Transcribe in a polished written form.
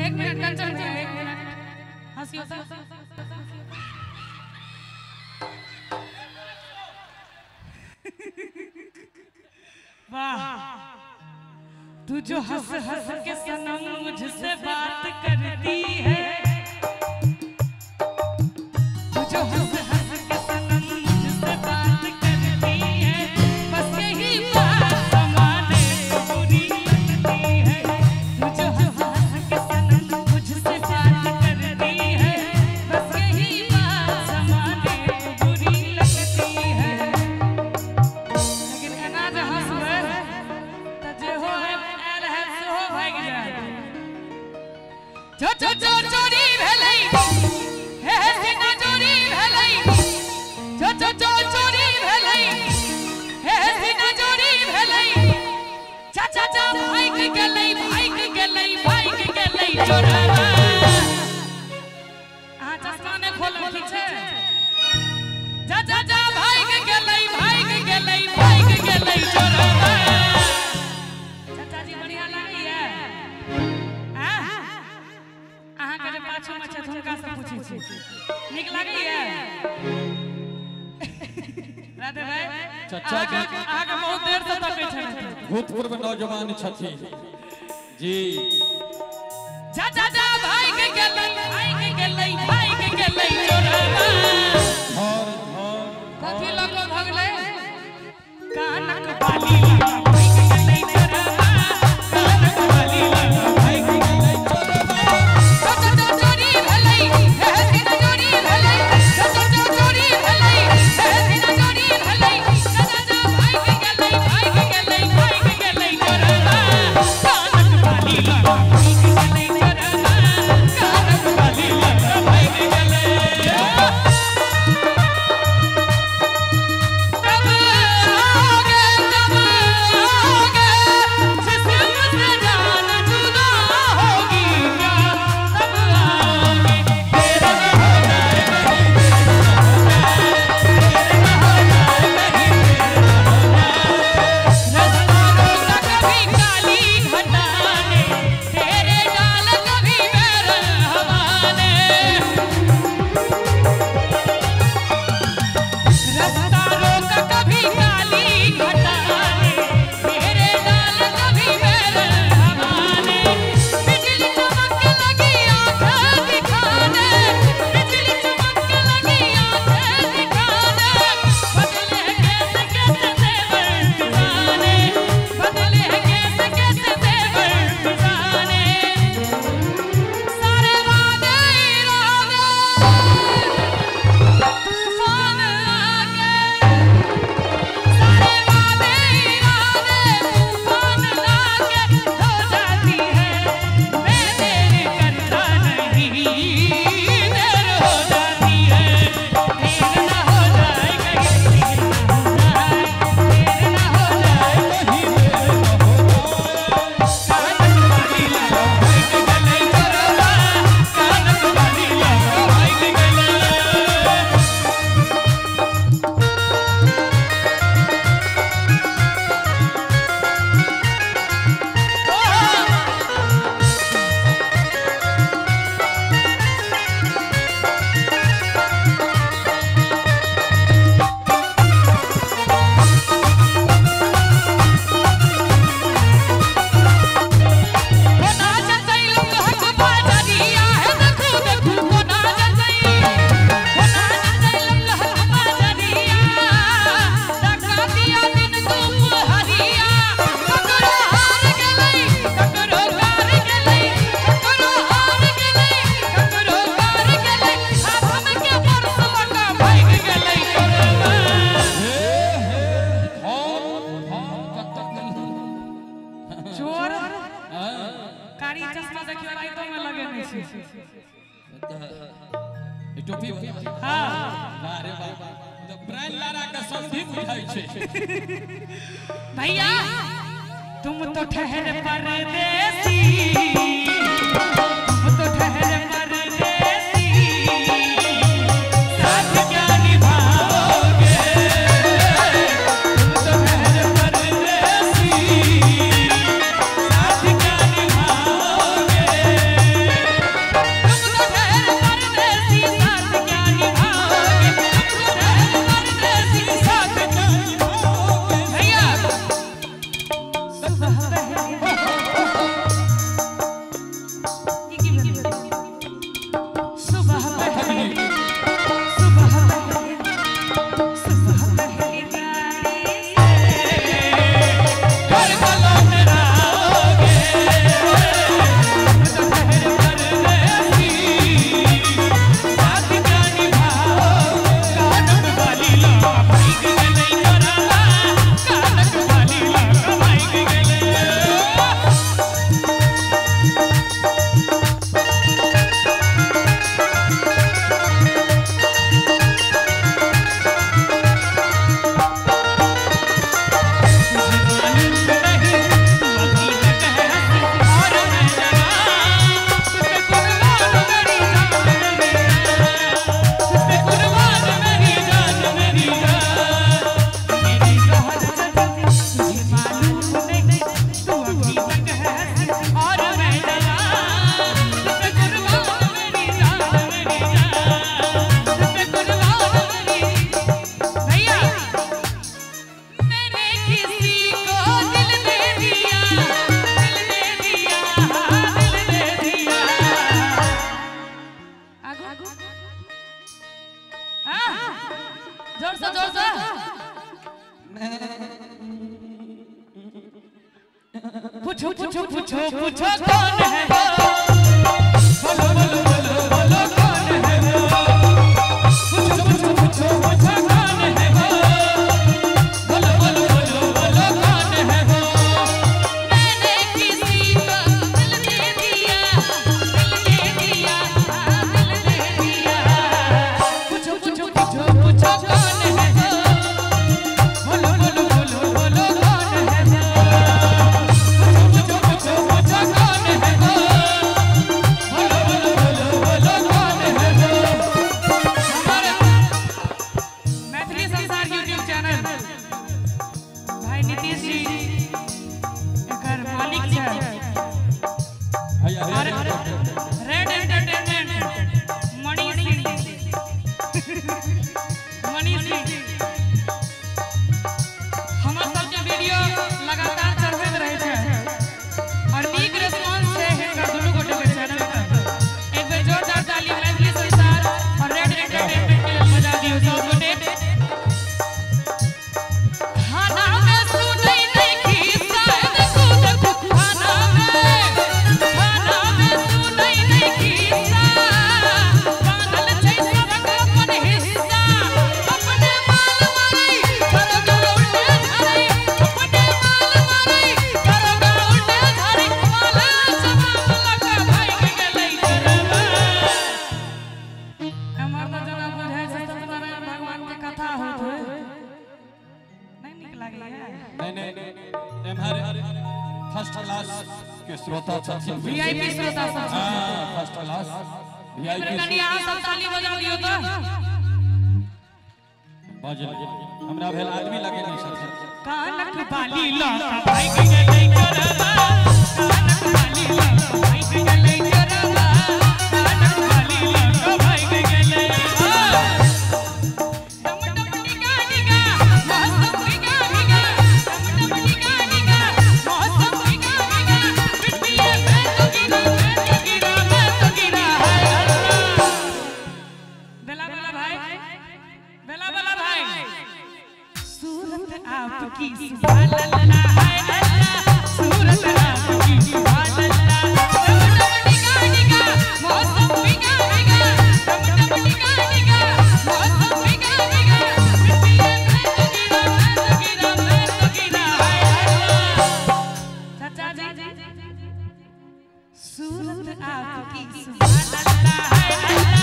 एक मिनट कंचन भैया, एक मिनट हंसियो सा। वाह, तू जो हंस हंस के सनम मुझसे बात करती है, तू जो हंस हंस के सनम मुझसे बात करती है, बस यही बात समाने को बुरी लगती है। तू जो हंस हंस के सनम मुझसे बात करती है, बस यही बात समाने को बुरी लगती है। लेकिन एना जे हंसबे त जे हो आयल है सेहो भाग जाय। जो चोरी भेलै हे सीना चोरी भेलै, जो चोरी भेलै हे सीना चोरी भेलै, चाचा भाग गेलै चोरवा। अहाँ चश्मा ने खोलू ठीक छै। चाचा भाग गेलै चोरवा। चाचा जी बढ़िया लागैया। अहाँ के जे पाछू में छै हुनका से पूछै छी, नीक लागैया? राधे भाई चाचा जी अहाँ के बहुत देर से तकै छथि, भूतपूर्व नौजवान छथि जी। चाचा भाग गेलै चोरवा। और कथी लगलो भगलै कानक बाली लगा भाग गेलै चोरवा, कानक बाली लगा भाग गेलै चोरवा। चोरी भेलै हे सीना चोरी भेलै, चोरी भेलै हे सीना चोरी भेलै, चाचा भाग गेलै चोरवा। कानक बाली लगा भाग गेलै चोरवा, कानक बाली लगा भाग गेलै। टोपी हां अरे बाबा तो ब्रांड लारा का संधि बुझाई छे भैया तुम तो ठहर परदेसी तुम तो ठहर परदेसी साथ क्या निभाओगे तुम तो ठहर परदेसी साथ क्या निभाओगे पूछो कौन है वो, बोलो बोलो बोलो बोलो कौन है वो, पूछो पूछो पूछो पूछो कौन है वो, बोलो बोलो बोलो बोलो कौन है वो। मैंने किसी को दिल दे दिया, दिल दे दिया, दिल दे दिया, पूछो पूछो पूछो पूछो कौन है वो, बोलो बोलो बोलो बोलो कौन है वो, पूछो पूछो पूछो कौन है वो, बोलो बोलो बोलो बोलो कौन है वो। हमारे मैथिली संसार यूट्यूब चैनल भाई नीतीश जी एकर मालिक छै और रेड एंटरटेनमेंट मणि सिंह हमर सबके वीडियो लगातार चढ़बैत रहै छै और नीक रिस्पांस छै हिनकर दुनू गोटे के चैनल पर। एक बेर जोरदार ताली मैथिली संसार और रेड एंटरटेनमेंट के लिए बजा दियो सब गोटे। खाना में सुनै नहीं की शायद खुद खाना में सुनै नहीं की बांधल छै सबक अपन हिस्सा, अपने माल मारै करोगा उल्टे धरै, अपने माल मारै करोगा उल्टे धरै, माला जवाब लगा भाग गेलै करबा। हमर तो जना बुझाइ छै सत्यनारायण भगवान के कथा होत है, नहीं नीक लागै है। नहीं एम्हर फर्स्ट क्लास के श्रोता छथिन, वीआईपी श्रोता सब छै। हां फर्स्ट क्लास वीआईपी कनिया सब ताली बजा दियो तो बाजल हमरा भेल आदमी लगे नहीं छथिन। कानक बाली लका भाग गेलै करबा, कानक बाली लका भाग गेलै करबा, कानक बाली लका भाग गेलै। डम डम निगा निगा मौसम निगा निगा, डम डम निगा निगा मौसम निगा निगा, पिटिए मैं तो गिरा है अल्लाह। बेला बेला भाई, बेला बेला भाई, सूरत आपकी सुभान अल्लाह है अल्लाह, सूरत आपकी सुभान अल्लाह। डम डम निगा निगा मौसम निगा निगा, डम डम निगा निगा मौसम निगा निगा, पिटिए मैं तो गिरा है अल्लाह। चाचा जी सूरत आपकी सुभान अल्लाह है अल्लाह।